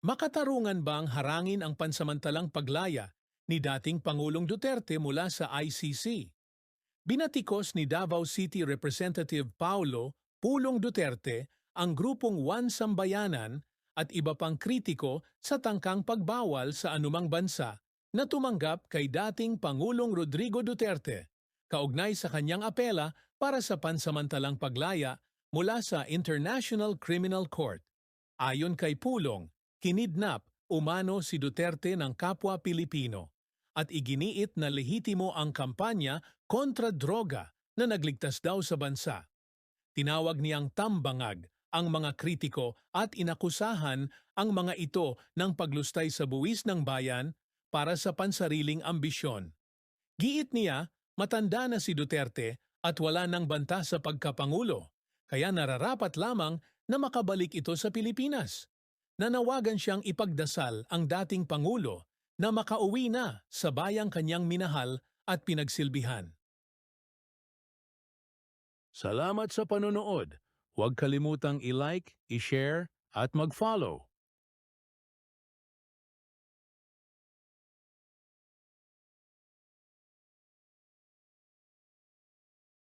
Makatarungan bang harangin ang pansamantalang paglaya ni dating Pangulong Duterte mula sa ICC? Binatikos ni Davao City Representative Paulo Pulong Duterte ang grupong One Sambayanan at iba pang kritiko sa tangkang pagbawal sa anumang bansa na tumanggap kay dating Pangulong Rodrigo Duterte, kaugnay sa kanyang apela para sa pansamantalang paglaya mula sa International Criminal Court. Ayon kay Pulong, kinidnap umano si Duterte ng kapwa Pilipino at iginiit na lehitimo ang kampanya kontra droga na nagligtas daw sa bansa. Tinawag niyang tambangag ang mga kritiko at inakusahan ang mga ito ng paglustay sa buwis ng bayan para sa pansariling ambisyon. Giit niya, matanda na si Duterte at wala nang banta sa pagkapangulo, kaya nararapat lamang na makabalik ito sa Pilipinas. Nanawagan siyang ipagdasal ang dating Pangulo na makauwi na sa bayang kanyang minahal at pinagsilbihan. Salamat sa panonood. Huwag kalimutang i-like, i-share at mag-follow.